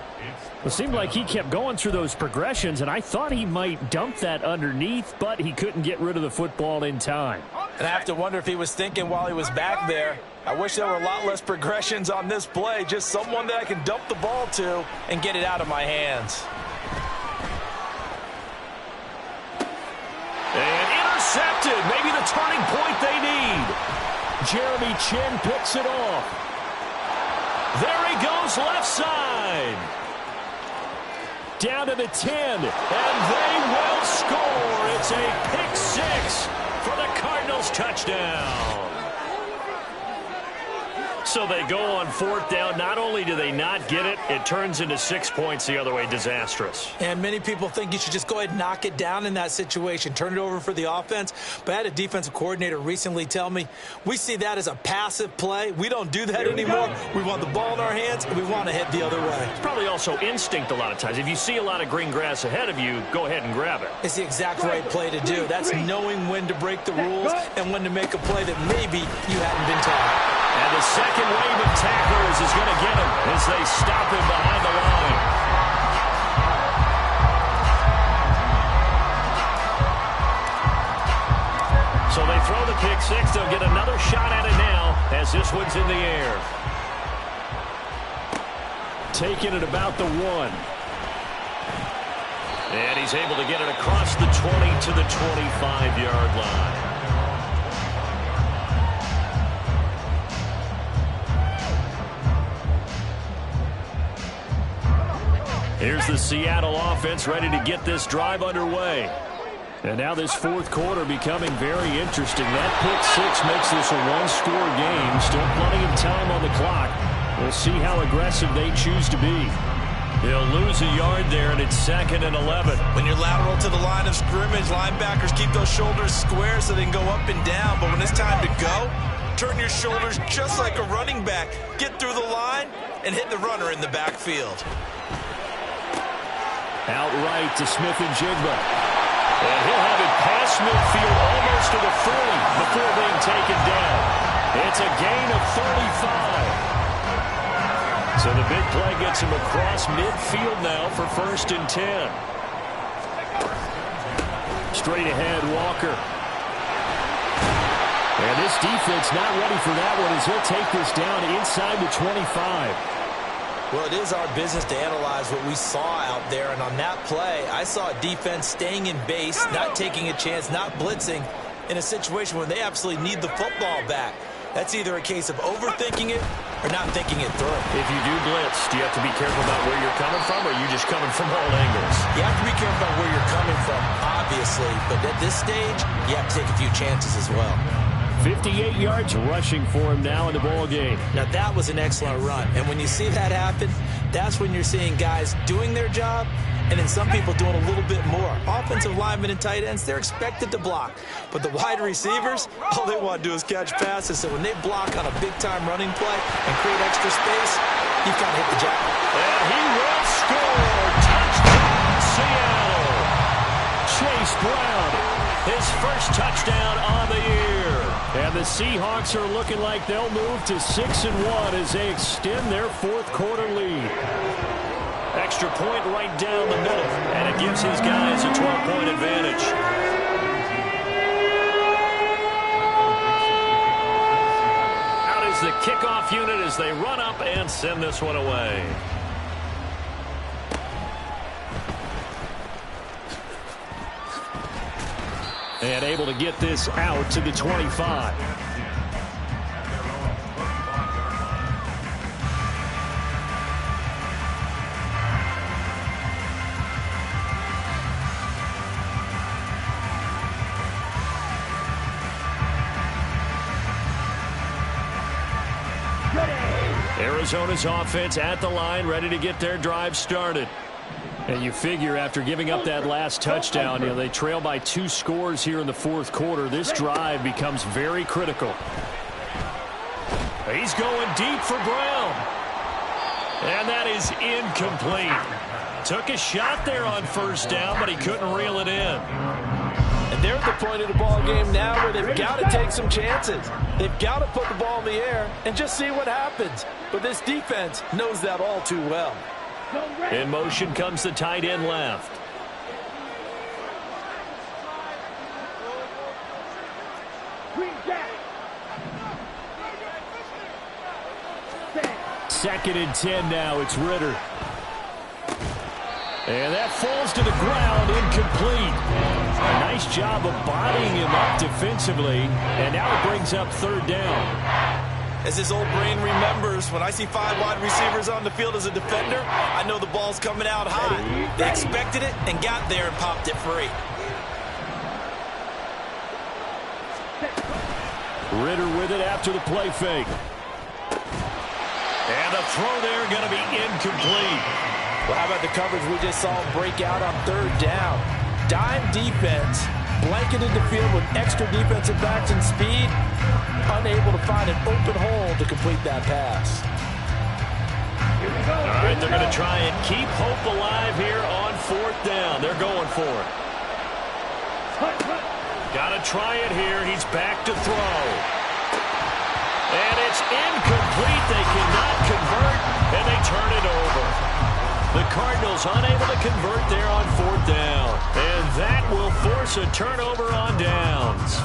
S1: It seemed like he kept going through those progressions, and I thought he might dump that underneath, but he couldn't get rid of the football in time.
S4: And I have to wonder if he was thinking while he was back there, I wish there were a lot less progressions on this play, just someone that I can dump the ball to and get it out of my hands.
S1: And intercepted, maybe the turning point they need. Jeremy Chinn picks it off. There he goes left side. Down to the 10, and they will score. It's a pick 6 for the Cardinals touchdown. So they go on fourth down. Not only do they not get it, it turns into 6 points the other way. Disastrous.
S2: And many people think you should just go ahead and knock it down in that situation. Turn it over for the offense. But I had a defensive coordinator recently tell me, we see that as a passive play. We don't do that anymore. We want the ball in our hands, and we want to head the other way.
S1: It's probably also instinct a lot of times. If you see a lot of green grass ahead of you, go ahead and grab it.
S2: It's the exact right play to do. That's knowing when to break the rules and when to make a play that maybe you hadn't been taught.
S1: And the second wave of tacklers is going to get him as they stop him behind the line. pick six. They'll get another shot at it now as this one's in the air. Taking it about the 1. And he's able to get it across the 20 to the 25-yard line. Here's the Seattle offense ready to get this drive underway. And now this fourth quarter becoming very interesting. That pick six makes this a one-score game. Still plenty of time on the clock. We'll see how aggressive they choose to be. They'll lose a yard there, and it's 2nd and 11.
S2: When you're lateral to the line of scrimmage, linebackers keep those shoulders square so they can go up and down. But when it's time to go, turn your shoulders just like a running back. Get through the line and hit the runner in the backfield.
S1: Outright to Smith-Njigba. And he'll have it past midfield almost to the 40 before being taken down. It's a gain of 35. So the big play gets him across midfield now for 1st and 10. Straight ahead, Walker. And this defense not ready for that one as he'll take this down inside the 25.
S2: Well, it is our business to analyze what we saw out there, and on that play, I saw a defense staying in base, not taking a chance, not blitzing, in a situation where they absolutely need the football back. That's either a case of overthinking it or not thinking it through.
S1: If you do blitz, do you have to be careful about where you're coming from, or are you just coming from all angles?
S2: You have to be careful about where you're coming from, obviously, but at this stage, you have to take a few chances as well.
S1: 58 yards rushing for him now in the ball game.
S2: Now, that was an excellent run. And when you see that happen, that's when you're seeing guys doing their job and then some people doing a little bit more. Offensive linemen and tight ends, they're expected to block. But the wide receivers, all they want to do is catch passes. So when they block on a big-time running play and create extra space, you've got to hit the jackpot.
S1: And he will score. Touchdown, Seattle. Chase Brown, his first touchdown on the year. And the Seahawks are looking like they'll move to 6-1 as they extend their fourth quarter lead. Extra point right down the middle, and it gives his guys a 12-point advantage. Out is the kickoff unit as they run up and send this one away. And able to get this out to the 25. Arizona's offense at the line, ready to get their drive started. And you figure after giving up that last touchdown, they trail by 2 scores here in the fourth quarter. This drive becomes very critical. He's going deep for Brown. And that is incomplete. Took a shot there on first down, but he couldn't reel it in.
S4: And they're at the point of the ball game now where they've got to take some chances. They've got to put the ball in the air and just see what happens. But this defense knows that all too well.
S1: In motion comes the tight end left. Second and 10 now. It's Ritter. And that falls to the ground, incomplete. A nice job of bodying him up defensively. And now it brings up third down.
S2: As his old brain remembers, when I see 5 wide receivers on the field as a defender, I know the ball's coming out high. They expected it and got there and popped it free.
S1: Ritter with it after the play fake. And the throw there going to be incomplete.
S4: Well, how about the coverage we just saw break out on third down? Dime defense, blanketed the field with extra defensive backs and speed, unable to find an open hole to complete that pass.
S1: All right, they're going to try and keep hope alive here on fourth down. They're going for it. Got to try it here. He's back to throw. And it's incomplete. They cannot convert, and they turn it over. The Cardinals unable to convert there on fourth down. And that will force a turnover on downs.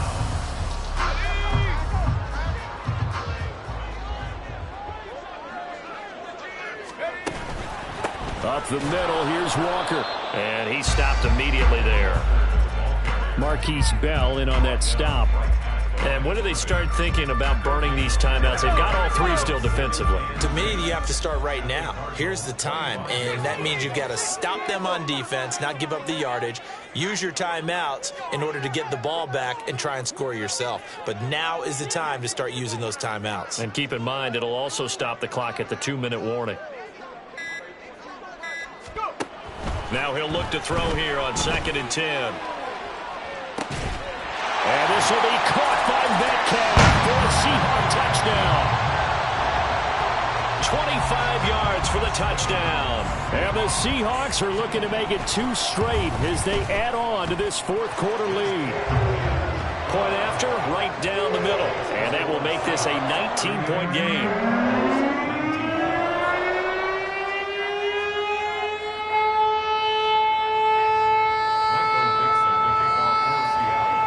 S1: Up the middle, here's Walker. And he stopped immediately there. Marquise Bell in on that stop. And when do they start thinking about burning these timeouts? They've got all three still defensively.
S2: To me, you have to start right now. Here's the time, and that means you've got to stop them on defense, not give up the yardage, use your timeouts in order to get the ball back and try and score yourself. But now is the time to start using those timeouts.
S1: And keep in mind, it'll also stop the clock at the 2-minute warning. Now he'll look to throw here on 2nd and 10. And this will be caught by Metcalf for a Seahawk touchdown. 25 yards for the touchdown. And the Seahawks are looking to make it 2 straight as they add on to this 4th quarter lead. Point after, right down the middle. And that will make this a 19-point game.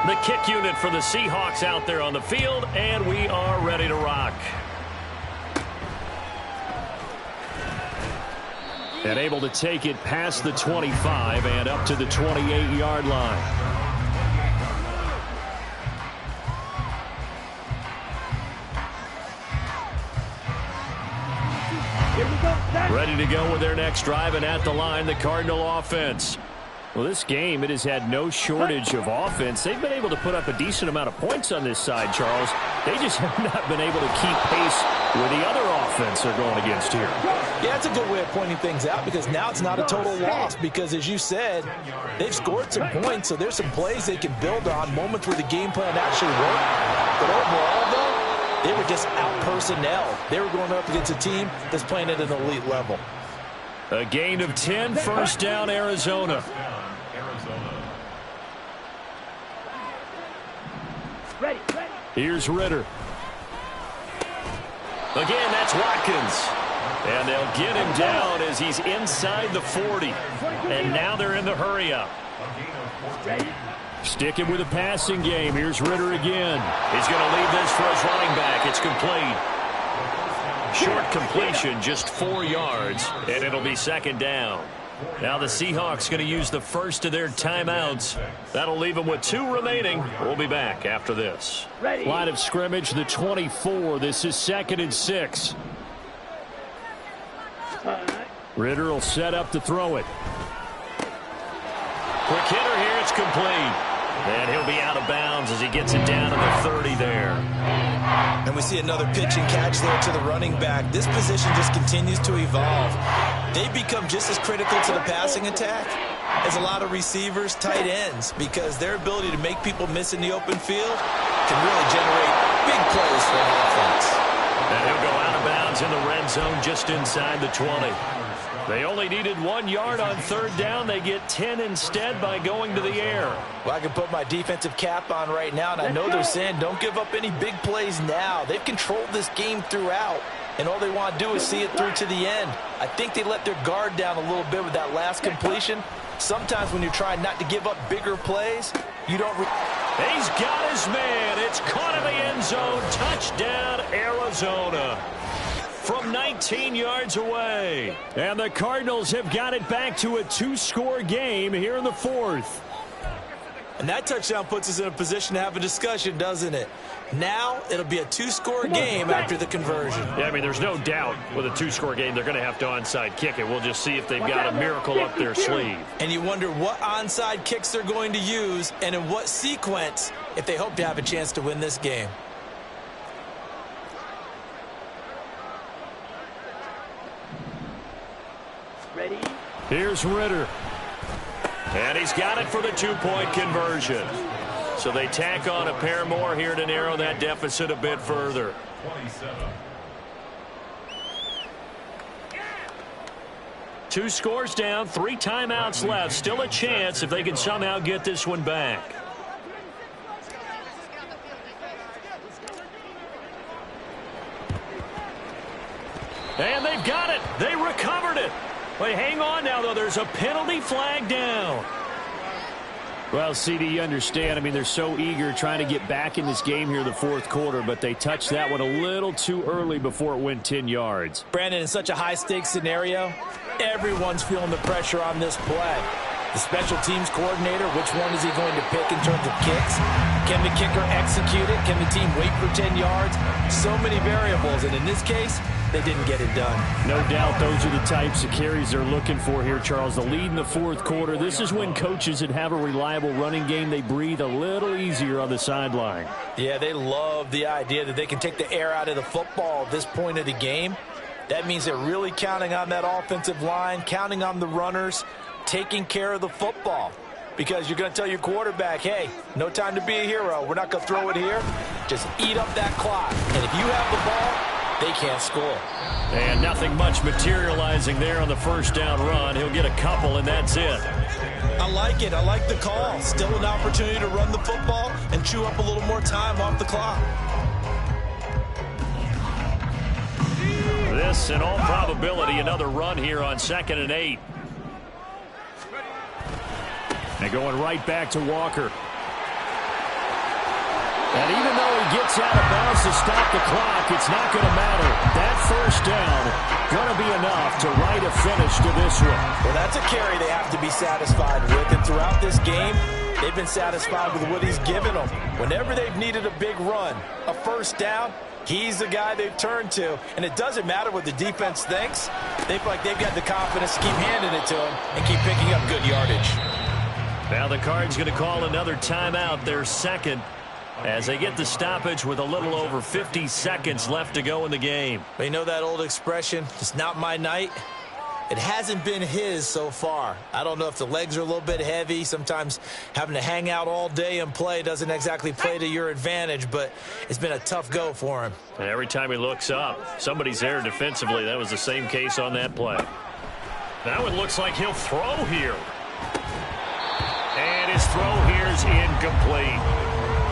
S1: The kick unit for the Seahawks out there on the field, and we are ready to rock. And able to take it past the 25 and up to the 28-yard line.
S3: Here we go, set.
S1: Ready to go with their next drive, and at the line, the Cardinal offense. Well, this game, it has had no shortage of offense. They've been able to put up a decent amount of points on this side, Charles. They just have not been able to keep pace with the other offense they're going against here.
S4: Yeah, it's a good way of pointing things out because now it's not a total loss because, as you said, they've scored some points, so there's some plays they can build on, moments where the game plan actually worked. But overall, though, they were just out-personnel. They were going up against a team that's playing at an elite level.
S1: A gain of 10, first down, Arizona.
S3: Ready, ready.
S1: Here's Ritter. Again, that's Watkins. And they'll get him down as he's inside the 40. And now they're in the hurry-up.
S3: Ready.
S1: Sticking with the passing game. Here's Ritter again. He's going to leave this for his running back. It's complete. Short completion, just 4 yards, and it'll be 2nd down. Now the Seahawks going to use the first of their timeouts. That'll leave them with 2 remaining. We'll be back after this.
S3: Ready.
S1: Line of scrimmage, the 24. This is 2nd and 6. Ritter will set up to throw it. Quick hitter here. It's complete. And he'll be out of bounds as he gets it down to the 30 there.
S2: And we see another pitch and catch there to the running back. This position just continues to evolve. They become just as critical to the passing attack as a lot of receivers, tight ends, because their ability to make people miss in the open field can really generate big plays for an offense.
S1: And he'll go out of bounds in the red zone just inside the 20. They only needed 1 yard on 3rd down. They get 10 instead by going to the air.
S2: Well, I can put my defensive cap on right now, and I know they're saying don't give up any big plays now. They've controlled this game throughout, and all they want to do is see it through to the end. I think they let their guard down a little bit with that last completion. Sometimes when you're trying not to give up bigger plays, you don't...
S1: He's got his man. It's caught in the end zone. Touchdown, Arizona. From 19 yards away. And the Cardinals have got it back to a 2-score game here in the 4th.
S2: And that touchdown puts us in a position to have a discussion, doesn't it? Now it'll be a 2-score game after the conversion.
S1: Yeah, I mean, there's no doubt with a 2-score game they're going to have to onside kick it. We'll just see if they've got a miracle up their sleeve.
S2: And you wonder what onside kicks they're going to use and in what sequence if they hope to have a chance to win this game.
S3: Ready.
S1: Here's Ritter. And he's got it for the 2-point conversion. So they tack on a pair more here to narrow that deficit a bit further. 2 scores down, 3 timeouts left. Still a chance if they can somehow get this one back. And they've got it. They recovered it. Wait, hang on now, though. There's a penalty flag down. Well, CD, you understand. I mean, they're so eager trying to get back in this game here in the fourth quarter, but they touched that one a little too early before it went 10 yards.
S4: Brandon, in such a high-stakes scenario, everyone's feeling the pressure on this play. The special teams coordinator, which one is he going to pick in terms of kicks? Can the kicker execute it? Can the team wait for 10 yards? So many variables, and in this case, they didn't get it done.
S1: No doubt those are the types of carries they're looking for here, Charles. The lead in the fourth quarter. This is when coaches that have a reliable running game, they breathe a little easier on the sideline.
S4: Yeah, they love the idea that they can take the air out of the football at this point of the game. That means they're really counting on that offensive line, counting on the runners, taking care of the football. Because you're going to tell your quarterback, hey, no time to be a hero. We're not going to throw it here. Just eat up that clock. And if you have the ball, they can't score.
S1: And nothing much materializing there on the first down run. He'll get a couple, and that's it.
S2: I like it. I like the call. Still an opportunity to run the football and chew up a little more time off the clock.
S1: This, in all probability, another run here on 2nd and 8. And going right back to Walker. And even though he gets out of bounds to stop the clock, it's not going to matter. That first down going to be enough to write a finish to this one.
S4: Well, that's a carry they have to be satisfied with. And throughout this game, they've been satisfied with what he's given them. Whenever they've needed a big run, a first down, he's the guy they've turned to. And it doesn't matter what the defense thinks. They feel like they've got the confidence to keep handing it to him and keep picking up good yardage.
S1: Now the Cards going to call another timeout, their second, as they get the stoppage with a little over 50 seconds left to go in the game.
S2: You know that old expression, it's not my night? It hasn't been his so far. I don't know if the legs are a little bit heavy. Sometimes having to hang out all day and play doesn't exactly play to your advantage, but it's been a tough go for him.
S1: And every time he looks up, somebody's there defensively. That was the same case on that play. Now it looks like he'll throw here. And his throw here is incomplete.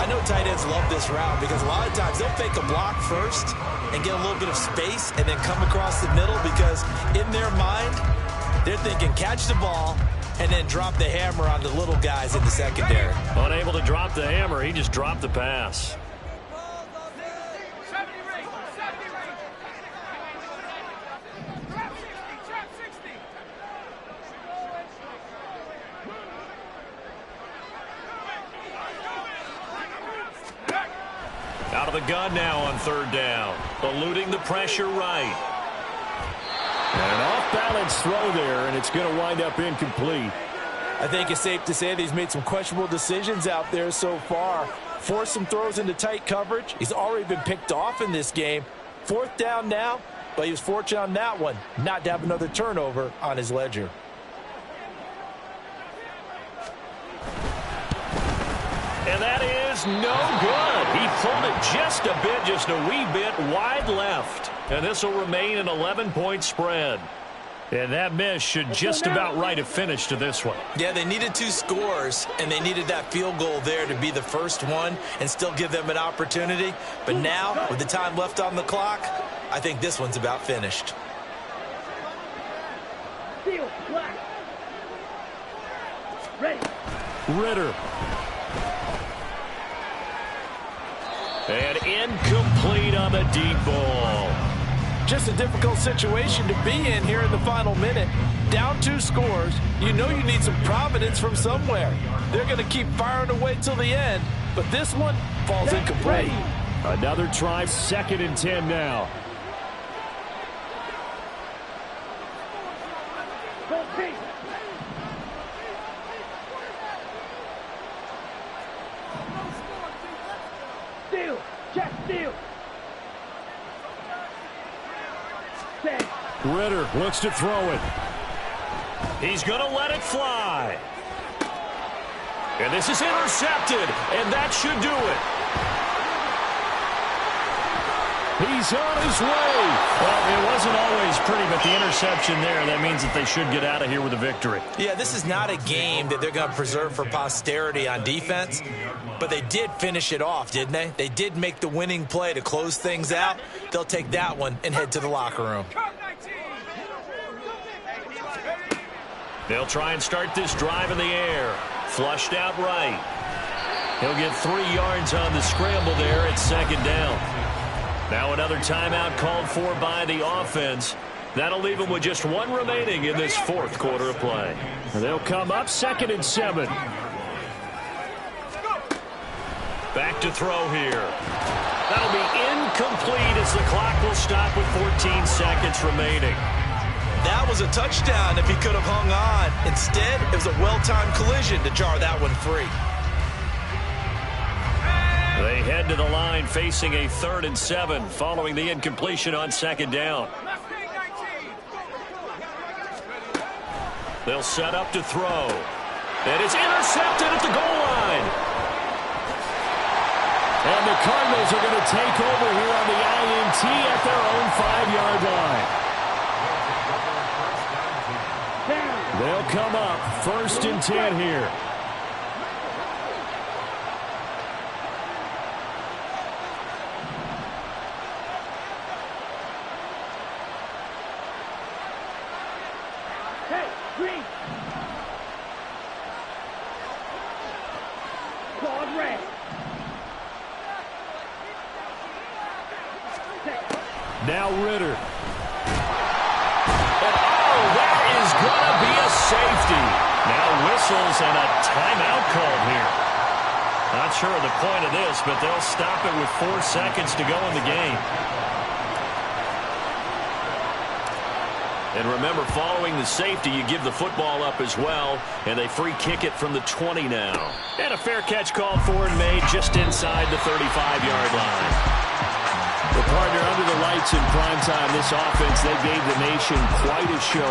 S2: I know tight ends love this route because a lot of times they'll fake a block first and get a little bit of space and then come across the middle because in their mind, they're thinking catch the ball and then drop the hammer on the little guys in the secondary.
S1: Unable to drop the hammer, he just dropped the pass. Out of the gun now on 3rd down. Eluding the pressure right. And an off-balance throw there, and it's going to wind up incomplete.
S4: I think it's safe to say that he's made some questionable decisions out there so far. Forced some throws into tight coverage. He's already been picked off in this game. 4th down now, but he was fortunate on that one not to have another turnover on his ledger.
S1: And that is no good. He pulled it just a bit, just a wee bit wide left. And this will remain an 11-point spread. And that miss should just about write a finish to this one.
S2: Yeah, they needed 2 scores, and they needed that field goal there to be the first one and still give them an opportunity. But now, with the time left on the clock, I think this one's about finished.
S3: Steal, black. Ready.
S1: Ritter. And incomplete on the deep ball.
S4: Just a difficult situation to be in here in the final minute. Down 2 scores. You know you need some providence from somewhere. They're going to keep firing away till the end, but this one falls incomplete.
S1: Another try, 2nd and 10 now.
S3: Go team. Steal. Check steal. Set.
S1: Ritter looks to throw it. He's going to let it fly. And this is intercepted, and that should do it. He's on his way. Well, it wasn't always pretty, but the interception there, that means that they should get out of here with a victory.
S2: Yeah, this is not a game that they're going to preserve for posterity on defense, but they did finish it off, didn't they? They did make the winning play to close things out. They'll take that one and head to the locker room.
S1: They'll try and start this drive in the air. Flushed out right. He'll get 3 yards on the scramble there at second down. Now another timeout called for by the offense. That'll leave him with just 1 remaining in this fourth quarter of play.
S5: They'll come up 2nd and 7.
S1: Back to throw here. That'll be incomplete as the clock will stop with 14 seconds remaining.
S2: That was a touchdown if he could have hung on. Instead, it was a well-timed collision to jar that one free.
S1: They head to the line facing a 3rd and 7 following the incompletion on 2nd down. They'll set up to throw. And it's intercepted at the goal line.
S5: And the Cardinals are going to take over here on the INT at their own 5-yard line. They'll come up 1st and 10 here.
S3: Hey, green. Quad red.
S5: Now Ritter.
S1: That is going to be a safety. Now whistles and a timeout called here. Not sure of the point of this, but they'll stop it with 4 seconds to go in the game. And remember, following the safety, you give the football up as well, and they free kick it from the 20 now. And a fair catch called for and made just inside the 35-yard line.
S5: The partner under the lights in primetime, this offense, they gave the nation quite a show.